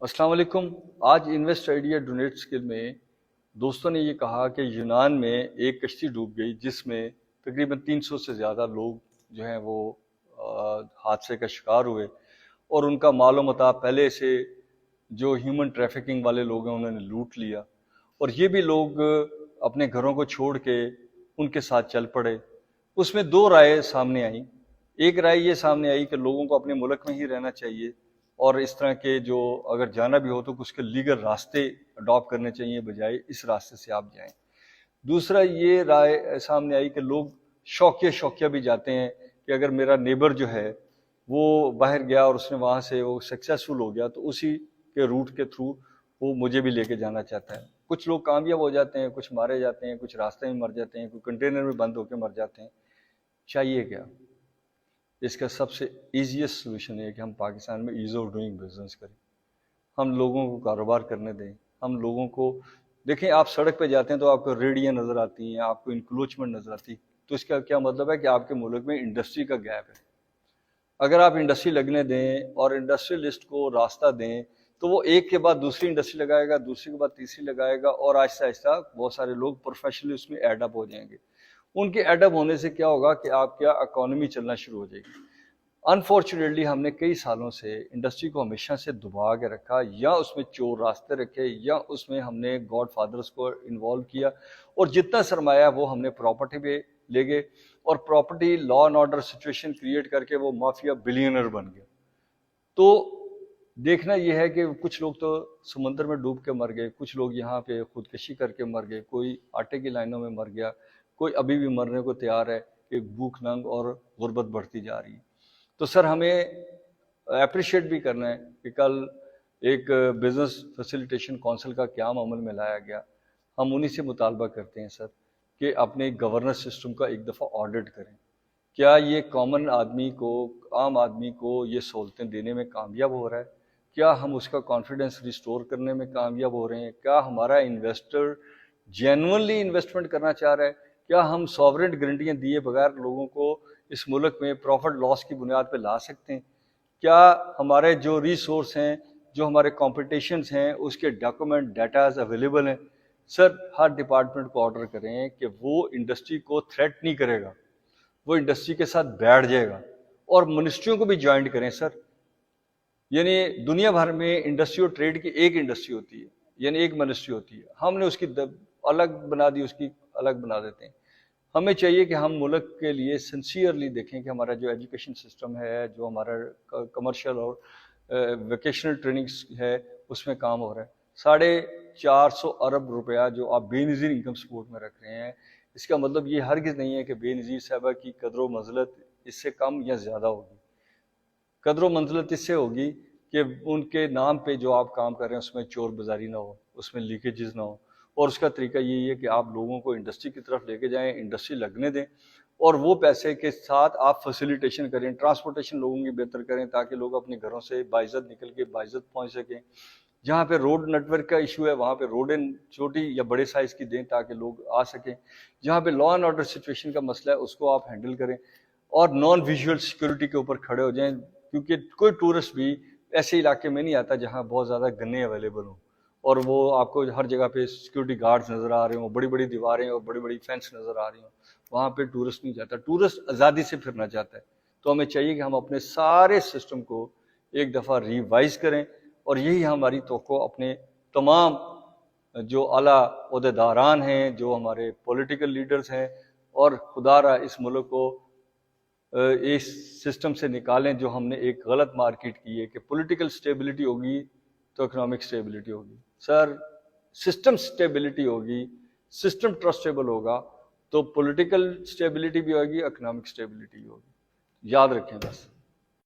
السلام علیکم۔ آج انویسٹ آئیڈیا ڈونیٹ اسکل میں دوستوں نے یہ کہا کہ یونان میں ایک کشتی ڈوب گئی جس میں تقریباً 300 سے زیادہ لوگ جو ہیں وہ حادثے کا شکار ہوئے، اور ان کا مال و متاع پہلے سے جو ہیومن ٹریفکنگ والے لوگ ہیں انہوں نے لوٹ لیا، اور یہ بھی لوگ اپنے گھروں کو چھوڑ کے ان کے ساتھ چل پڑے۔ اس میں دو رائے سامنے آئیں۔ ایک رائے یہ سامنے آئی کہ لوگوں کو اپنے ملک میں ہی رہنا چاہیے، اور اس طرح کے جو اگر جانا بھی ہو تو اس کے لیگل راستے اڈاپٹ کرنے چاہیے بجائے اس راستے سے آپ جائیں۔ دوسرا یہ رائے سامنے آئی کہ لوگ شوقیہ بھی جاتے ہیں کہ اگر میرا نیبر جو ہے وہ باہر گیا اور اس نے وہاں سے وہ سکسیسفل ہو گیا تو اسی کے روٹ کے تھرو وہ مجھے بھی لے کے جانا چاہتا ہے۔ کچھ لوگ کامیاب ہو جاتے ہیں، کچھ مارے جاتے ہیں، کچھ راستے میں مر جاتے ہیں، کوئی کنٹینر میں بند ہو کے مر جاتے ہیں۔ چاہیے کیا؟ اس کا سب سے ایزیسٹ سولوشن ہے کہ ہم پاکستان میں ایز آف ڈوئنگ بزنس کریں، ہم لوگوں کو کاروبار کرنے دیں، ہم لوگوں کو دیکھیں۔ آپ سڑک پہ جاتے ہیں تو آپ کو ریڑیاں نظر آتی ہیں، آپ کو انکروچمنٹ نظر آتی ہے، تو اس کا کیا مطلب ہے کہ آپ کے ملک میں انڈسٹری کا گیپ ہے۔ اگر آپ انڈسٹری لگنے دیں اور انڈسٹریلسٹ کو راستہ دیں تو وہ ایک کے بعد دوسری انڈسٹری لگائے گا، دوسری کے بعد تیسری لگائے گا، اور آہستہ آہستہ بہت سارے لوگ پروفیشنلی اس میں ایڈ اپ ہو جائیں گے۔ ان کے ایڈ اپ ہونے سے کیا ہوگا کہ آپ کیا اکانومی چلنا شروع ہو جائے گی۔ انفارچونیٹلی ہم نے کئی سالوں سے انڈسٹری کو ہمیشہ سے دبا کے رکھا، یا اس میں چور راستے رکھے، یا اس میں ہم نے گاڈ فادرز کو انوالو کیا، اور جتنا سرمایہ وہ ہم نے پراپرٹی پہ لے گئے، اور property law and order situation create کر کے وہ مافیا بلینئر بن گیا۔ تو دیکھنا یہ ہے کہ کچھ لوگ تو سمندر میں ڈوب کے مر گئے، کچھ لوگ یہاں پہ خودکشی کر کے مر گئے، کوئی آٹے کی لائنوں میں مر گیا، کوئی ابھی بھی مرنے کو تیار ہے کہ بھوک ننگ اور غربت بڑھتی جا رہی ہے۔ تو سر ہمیں اپریشیٹ بھی کرنا ہے کہ کل ایک بزنس فیسیلیٹیشن کونسل کا قیام عمل میں لایا گیا۔ ہم انہی سے مطالبہ کرتے ہیں سر کہ اپنے گورننس سسٹم کا ایک دفعہ آڈٹ کریں۔ کیا یہ کامن آدمی کو، عام آدمی کو یہ سہولتیں دینے میں کامیاب ہو رہا ہے؟ کیا ہم اس کا کانفیڈنس ریسٹور کرنے میں کامیاب ہو رہے ہیں؟ کیا ہمارا انویسٹر جینونلی انویسٹمنٹ کرنا چاہ رہا ہے؟ کیا ہم ساورنٹ گارنٹیاں دیے بغیر لوگوں کو اس ملک میں پروفٹ لاس کی بنیاد پہ لا سکتے ہیں؟ کیا ہمارے جو ریسورس ہیں، جو ہمارے کمپٹیشنز ہیں، اس کے ڈاکومنٹ ڈیٹاز اویلیبل ہیں؟ سر ہر ڈپارٹمنٹ کو آرڈر کریں کہ وہ انڈسٹری کو تھریٹ نہیں کرے گا، وہ انڈسٹری کے ساتھ بیٹھ جائے گا، اور منسٹریوں کو بھی جوائنٹ کریں سر۔ یعنی دنیا بھر میں انڈسٹری اور ٹریڈ کی ایک انڈسٹری ہوتی ہے، یعنی ایک منسٹری ہوتی ہے، ہم نے اس کی الگ بنا دی، اس کی الگ بنا دیتے ہیں۔ ہمیں چاہیے کہ ہم ملک کے لیے سنسیئرلی دیکھیں کہ ہمارا جو ایجوکیشن سسٹم ہے، جو ہمارا کمرشل اور ویکیشنل ٹریننگ ہے، اس میں کام ہو رہا ہے۔ 450 ارب روپیہ جو آپ بے نظیر انکم سپورٹ میں رکھ رہے ہیں، اس کا مطلب یہ ہرگز نہیں ہے کہ بے نظیر صاحبہ کی قدر و منزلت اس سے کم یا زیادہ ہوگی۔ قدر و منزلت اس سے ہوگی کہ ان کے نام پہ جو آپ کام کر رہے ہیں اس میں چور بازاری نہ ہو، اس میں لیکیجز نہ ہو، اور اس کا طریقہ یہی ہے کہ آپ لوگوں کو انڈسٹری کی طرف لے کے جائیں، انڈسٹری لگنے دیں، اور وہ پیسے کے ساتھ آپ فیسیلیٹیشن کریں، ٹرانسپورٹیشن لوگوں کی بہتر کریں تاکہ لوگ اپنے گھروں سے باعزت نکل کے باعزت پہنچ سکیں۔ جہاں پہ روڈ نیٹ ورک کا ایشو ہے وہاں پہ روڈیں چھوٹی یا بڑے سائز کی دیں تاکہ لوگ آ سکیں۔ جہاں پہ لا اینڈ آرڈر سچویشن کا مسئلہ ہے اس کو آپ ہینڈل کریں، اور نان ویژول سیکورٹی کے اوپر کھڑے ہو جائیں، کیونکہ کوئی ٹورسٹ بھی ایسے علاقے میں نہیں آتا جہاں بہت زیادہ گنے اویلیبل ہوں، اور وہ آپ کو ہر جگہ پہ سیکورٹی گارڈز نظر آ رہے ہوں، بڑی بڑی دیواریں اور بڑی بڑی فینس نظر آ رہی ہوں، وہاں پہ ٹورسٹ نہیں جاتا۔ ٹورسٹ آزادی سے پھرنا چاہتا ہے۔ تو ہمیں چاہیے کہ ہم اپنے سارے سسٹم کو ایک دفعہ ریوائز کریں، اور یہی ہماری توقع اپنے تمام جو اعلیٰ عہدیداران ہیں، جو ہمارے پولیٹیکل لیڈرز ہیں، اور خدا را اس ملک کو اس سسٹم سے نکالیں جو ہم نے ایک غلط مارکیٹ کی ہے کہ پولیٹیکل سٹیبلٹی ہوگی تو اکنامک سٹیبلٹی ہوگی۔ سر سسٹم سٹیبلٹی ہوگی، سسٹم ٹرسٹیبل ہوگا تو پولیٹیکل سٹیبلٹی بھی ہوگی، اکنامک سٹیبلٹی بھی ہوگی۔ یاد رکھیں بس۔